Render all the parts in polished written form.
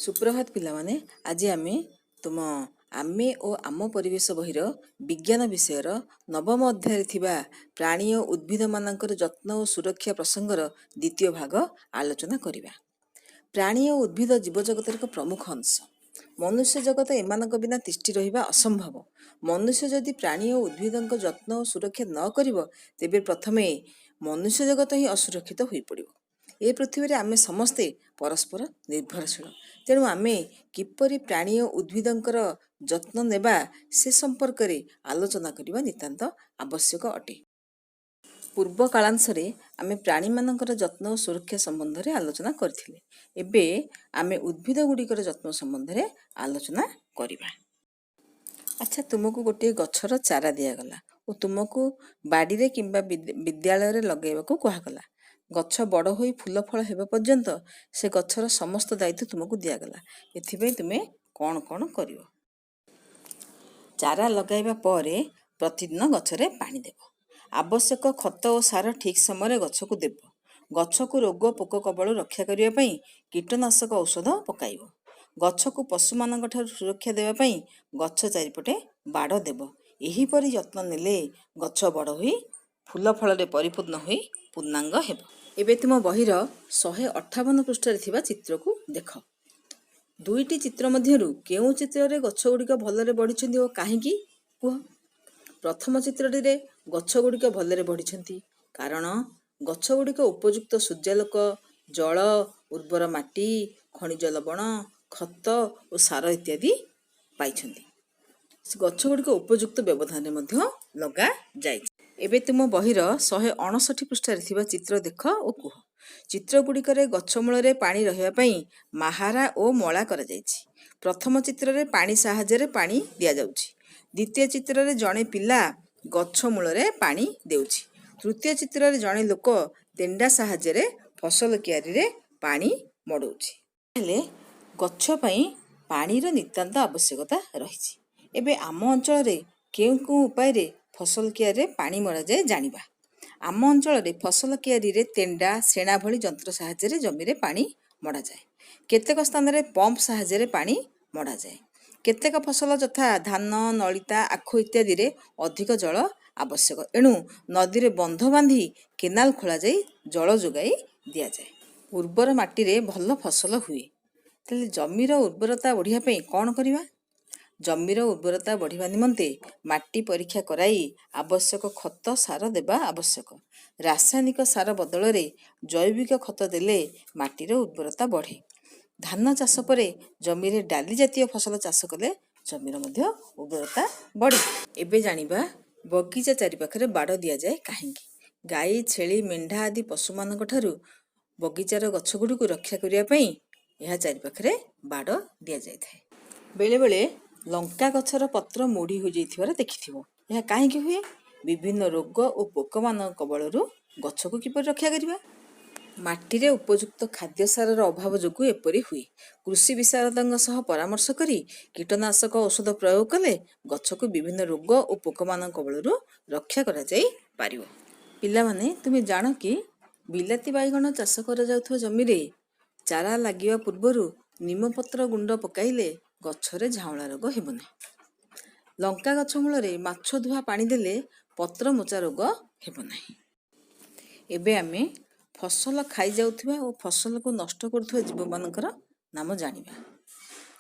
सुप्रभात पिलामाने आज आमे ओ आम परिवेश बहिर विज्ञान विषयर नवम अध्याय थिबा प्राणी और उद्भिद मानकर जत्न और सुरक्षा प्रसंगर द्वितीय भाग आलोचना करिबा। प्राणी और उद्भिद जीवजगतर एक प्रमुख अंश। मनुष्य जगत एमानक बिना तिष्ठि रहिबा असंभव। मनुष्य जदि प्राणी और उद्भिदक जत्न और सुरक्षा न करिब तेबे प्रथमे मनुष्य जगत ही असुरक्षित होई पड़िबो। ए पृथ्वी रे आमे समस्ते परस्पर निर्भरशील। तेणु आमे किपरि प्राणी और उद्भिदंकर जत्न नेबा से संपर्क रे आलोचना करिबा नितांत आवश्यक अटे। पूर्व कालांशरे आमे प्राणी मानकर जत्न और सुरक्षा संबंध रे आलोचना करथिले। एबे आमे उद्भिद गुड़िकर जत्न संबंध रे आलोचना करिबा। अच्छा, तुमको गोटे गछर चारा दिया गला और तुमको बाड़ी रे किंबा विद्यालय रे लगेबाको कुहागला। गछ बड़ होई फूल फल हेबा पर्यंत से गछर समस्त दायित्व तुमको दिया गला। एथिबे तुमे कौन कौन करिवो? चारा लगाइबा परे प्रतिदिन गछरे पानी देबो। आवश्यक खत और सार ठीक समय गछको देबो। गछको रोग पोक कबल रक्षा करिया पई कीटनाशक औषध पकाइबो। गछको पशु मानक ठारू सुरक्षा देबा पई गछ चारिपटे बाड़ देबो। एही परि यत्न नेले गछ बड़ होई फूल फल रे परिपूर्ण होई पूर्णांग हेबो। एबे तुम बहिर 158 पृष्ठरे थिबा चित्र को देख। दुईटी चित्र मध्यरु केउ चित्र रे गछ गुड़िक भलरे बढ़िछन्ती ओ काहेकि कुह? प्रथम चित्रटी रे गछ गुड़िक भलरे बढ़िछन्ती कारण गछ गुड़िक उपयुक्त सूर्यालोक, जल, उर्वर माटी, खनिज लवण, खत और सार इत्यादि पाइछन्ती। गछ गुड़िक उपयुक्त व्यवधान मध्य लगा जाइछि। एबे तुम बहिर 159 पृष्ठरे थिबा चित्र देख ओ कुह। चित्र गुड़िकरे गछ मूलरे पानी रहिबा पई माहारा ओ मळा करा जाइछि। प्रथम चित्र रे पानी साहाय्य रे पानी दिया जाउछि। द्वितीय चित्र रे जणे पिला गछ मूलरे पानी देउछि। तृतीय चित्र रे जणे लोक तेंडा साहाय्य रे फसल क्यारी रे पानी मडौछि। हेले गछ पई पानी रो नितांत आवश्यकता रहिछि। एबे आम अंचल रे केउ उपाय रे फसल क्यारी रे पानी मरा जाए जानिबा। आम अंचल रे फसल क्यारी रे तेंडा सेना भली जंत्र साहाय्य रे जमी रे पानी मडा जाए। केतेक स्थान रे पंप साहाय्य रे पानी मडा जाए। केतेक फसल यथा धान, नलिता, आखु इत्यादि रे अधिक जल आवश्यक। एणु नदी रे बंध बांधी केनाल खोला जाई जल जोगाई दिया जाए। उर्वर माटी रे भल फसल हुए। तेले जमीर उर्वरता बढ़िया पई कोन करिबा? जमीर उर्वरता बढ़िया निमंते माटी परीक्षा कराई आवश्यक खत सार देबा आवश्यक। रासायनिक सार बदल रे जैविक खत देले माटीर उर्वरता बढ़े। धान चाष परे जमी रे डाली जातीय फसल चाष कले जमीर मध्य उर्वरता बढ़े। एबे जानिबा बगीचा चारि पाखरे बाड़ दिया जाए काहेकि? गाई, छेली, मेंढा आदि पशु मानक ठारू बगीचार गछ गुड़िक रक्षा करिया पई एहा चारि पाखरे बाड़ दिया जाय थाए। बेले बेले लंका गछर पत्र मोड़ी हो जाइथिबार देखिथिबो। एहा काहेकि हुए? विभिन्न रोग और पोक मानक कबलरू गछ को किपर रक्षा करिबा। माटी रे उपयुक्त खाद्य सारर अभाव जोगु एपरि हुए। कृषि विशारदंग सह परामर्श करी कीटनाशक औषध प्रयोग कले गछ को विभिन्न रोग और पोक मानक कबलरू रक्षा करा जाई पारिबो। पिला माने तुमे जानो कि बिलाती बाइगण चाष करा जाउथो जमी रे चारा लागिवा पूर्वरु निमपत्र गुंड पकाइले गछरे झाउला रोग हेबो नाही। लंका गछ मूलरे माछ धुआ पानी देले पत्र मोचा रोग हेबो नाही। एबे आमे फसल खाई जाउथिबा और फसल को नष्ट करथुवा जीव मानकर नाम जानिबा।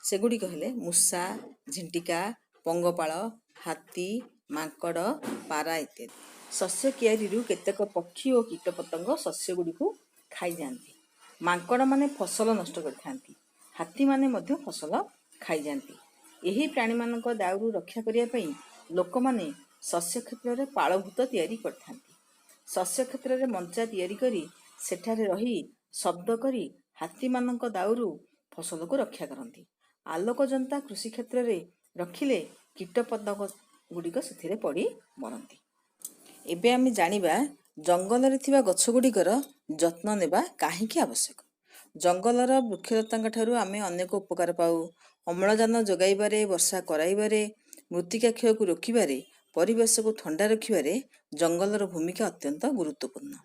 सेगुड़िक हेले मूषा, झिंटिका, पंगपाळ, हाथी, मांकड़, पारा इत्यादि। शस्य क्यारी रु केतेक पक्षी और कीटपतंग शस्य गुड़िक खाई जाती। मांकड़ माने फसल नष्ट करथांती। हाथी माने मध्य फसल खाई जाती। एही प्राणी मानक दाउरू रक्षा करिया पई लोक माने शस्य क्षेत्र रे पाळभूत तयारी करथांती। शस्य क्षेत्र रे मंचा तयारी करी सेठारे रही शब्द करी हाथी मानक दाउरू फसल को रक्षा करती। आलोक जनता कृषि क्षेत्र रे रखिले कीटपतंग गुड़िक सेथिरे पड़ी मरती। एबे आमे जानिबा जंगल रे थिबा गछ गुड़िकर जत्न नेबा काहेकि आवश्यक। जंगलर वृक्षलतांग ठारू आमे अनेक उपकार पाऊ। अम्लजान जोगाइबारे, वर्षा कराइबारे, मृत्तिका क्षय को रोकिबारे, परिवेश को ठंडा रखिबारे जंगलर भूमिका अत्यंत गुरुत्वपूर्ण।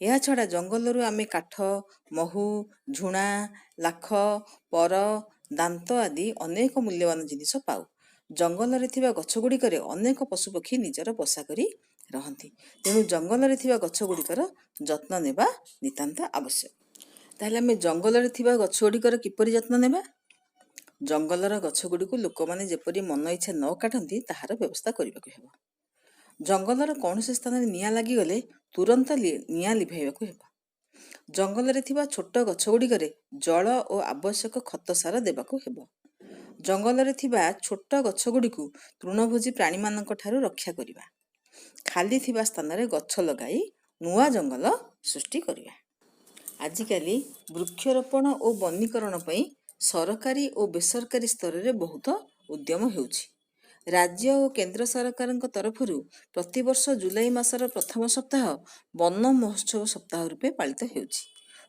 ଏହା ଛଡ଼ା ଜଙ୍ଗଲରୁ ଆମେ କାଠ, ମହୁ, ଝୁଣା, ଲାଖ, ପର, ଦାନ୍ତ ଆଦି ଅନେକ ମୂଲ୍ୟବାନ ଜିନିଷ ପାଉ। ଜଙ୍ଗଲରେ ଥିବା ଗଛଗୁଡ଼ିକରେ ଅନେକ ପଶୁପକ୍ଷୀ ନିଜର ବସା କରି ରହନ୍ତି। ତେଣୁ ଜଙ୍ଗଲରେ ଥିବା ଗଛଗୁଡ଼ିକର ଯତ୍ନ ନେବା ନିତାନ୍ତ ଆବଶ୍ୟକ। ତାହେଲେ ଆମେ ଜଙ୍ଗଲରେ ଥିବା ଗଛଗୁଡ଼ିକର କିପରି ଯତ୍ନ ନେବା? ଜଙ୍ଗଲର ଗଛଗୁଡ଼ିକୁ ଲୋକମାନେ ଯେପରି ମନ ଇଚ୍ଛା ନ କାଟନ୍ତି ତାହାର ବ୍ୟବସ୍ଥା କରିବାକୁ ହେବ। ଜଙ୍ଗଲର କୌଣସି ସ୍ଥାନରେ ନିଆଁ ଲାଗିଗଲେ ତୁରନ୍ତ ନିଆଁ ଲିଭାଇବାକୁ ହେବ। ଜଙ୍ଗଲରେ ଥିବା ଛୋଟ ଗଛଗୁଡ଼ିକରେ ଜଳ ଓ ଆବଶ୍ୟକ ଖତ ସାର ଦେବାକୁ ହେବ। ଜଙ୍ଗଲରେ ଥିବା ଛୋଟ ଗଛଗୁଡ଼ିକୁ ତୃଣଭୋଜୀ ପ୍ରାଣୀମାନଙ୍କ ଠାରୁ ରକ୍ଷା କରିବା। ଖାଲି ଥିବା ସ୍ଥାନରେ ଗଛ ଲଗାଇ ନୂଆ ଜଙ୍ଗଲ ସୃଷ୍ଟି କରିବା। ଆଜିକାଲି ବୃକ୍ଷରୋପଣ ଓ ବନୀକରଣ ପାଇଁ ସରକାରୀ ଓ ବେସରକାରୀ ସ୍ତରରେ ବହୁତ ଉଦ୍ୟମ ହେଉଛି। ରାଜ୍ୟ ଓ କେନ୍ଦ୍ର ସରକାରଙ୍କ ତରଫରୁ ପ୍ରତିବର୍ଷ ଜୁଲାଇ ମାସର ପ୍ରଥମ ସପ୍ତାହ ବନ ମହୋତ୍ସବ ସପ୍ତାହ ରୂପେ ପାଳିତ ହେଉଛି।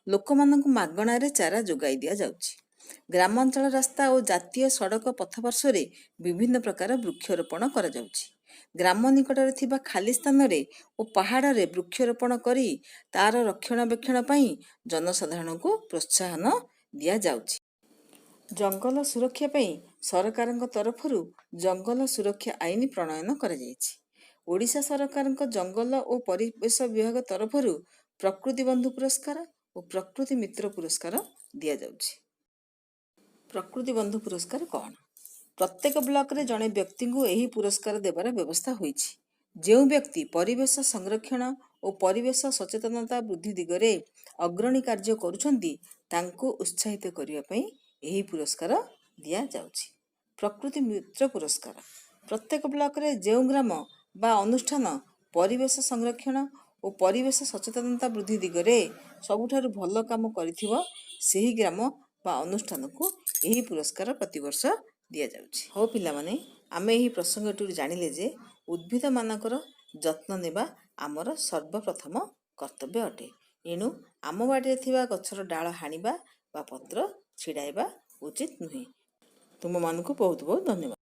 ଲୋକମାନଙ୍କୁ ମାଗଣାରେ ଚାରା ଯୋଗାଇ ଦିଆଯାଉଛି। ଗ୍ରାମାଞ୍ଚଳ ରାସ୍ତା ଓ ଜାତୀୟ ସଡ଼କ ପଥ ପାର୍ଶ୍ୱରେ ବିଭିନ୍ନ ପ୍ରକାର ବୃକ୍ଷରୋପଣ କରାଯାଉଛି। ଗ୍ରାମ ନିକଟରେ ଥିବା ଖାଲି ସ୍ଥାନରେ ଓ ପାହାଡ଼ରେ ବୃକ୍ଷରୋପଣ କରି ତା'ର ରକ୍ଷଣାବେକ୍ଷଣ ପାଇଁ ଜନସାଧାରଣଙ୍କୁ ପ୍ରୋତ୍ସାହନ ଦିଆଯାଉଛି। ଜଙ୍ଗଲ ସୁରକ୍ଷା ପାଇଁ ସରକାରଙ୍କ ତରଫରୁ ଜଙ୍ଗଲ ସୁରକ୍ଷା ଆଇନ ପ୍ରଣୟନ କରାଯାଇଛି। ଓଡ଼ିଶା ସରକାରଙ୍କ ଜଙ୍ଗଲ ଓ ପରିବେଶ ବିଭାଗ ତରଫରୁ ପ୍ରକୃତି ବନ୍ଧୁ ପୁରସ୍କାର ଓ ପ୍ରକୃତି ମିତ୍ର ପୁରସ୍କାର ଦିଆଯାଉଛି। ପ୍ରକୃତି ବନ୍ଧୁ ପୁରସ୍କାର କ'ଣ? ପ୍ରତ୍ୟେକ ବ୍ଲକରେ ଜଣେ ବ୍ୟକ୍ତିଙ୍କୁ ଏହି ପୁରସ୍କାର ଦେବାର ବ୍ୟବସ୍ଥା ହୋଇଛି। ଯେଉଁ ବ୍ୟକ୍ତି ପରିବେଶ ସଂରକ୍ଷଣ ଓ ପରିବେଶ ସଚେତନତା ବୃଦ୍ଧି ଦିଗରେ ଅଗ୍ରଣୀ କାର୍ଯ୍ୟ କରୁଛନ୍ତି ତାଙ୍କୁ ଉତ୍ସାହିତ କରିବା ପାଇଁ ଏହି ପୁରସ୍କାର ଦିଆଯାଉଛି। ପ୍ରକୃତି ମିତ୍ର ପୁରସ୍କାର ପ୍ରତ୍ୟେକ ବ୍ଲକରେ ଯେଉଁ ଗ୍ରାମ ବା ଅନୁଷ୍ଠାନ ପରିବେଶ ସଂରକ୍ଷଣ ଓ ପରିବେଶ ସଚେତନତା ବୃଦ୍ଧି ଦିଗରେ ସବୁଠାରୁ ଭଲ କାମ କରିଥିବ ସେହି ଗ୍ରାମ ବା ଅନୁଷ୍ଠାନକୁ ଏହି ପୁରସ୍କାର ପ୍ରତିବର୍ଷ ଦିଆଯାଉଛି। ହଉ ପିଲାମାନେ, ଆମେ ଏହି ପ୍ରସଙ୍ଗଟିରୁ ଜାଣିଲେ ଯେ ଉଦ୍ଭିଦମାନଙ୍କର ଯତ୍ନ ନେବା ଆମର ସର୍ବପ୍ରଥମ କର୍ତ୍ତବ୍ୟ ଅଟେ। ଏଣୁ ଆମ ବାଡ଼ିରେ ଥିବା ଗଛର ଡାଳ ହାଣିବା ବା ପତ୍ର ଛିଡ଼ାଇବା ଉଚିତ ନୁହେଁ। ତୁମମାନଙ୍କୁ ବହୁତ ବହୁତ ଧନ୍ୟବାଦ।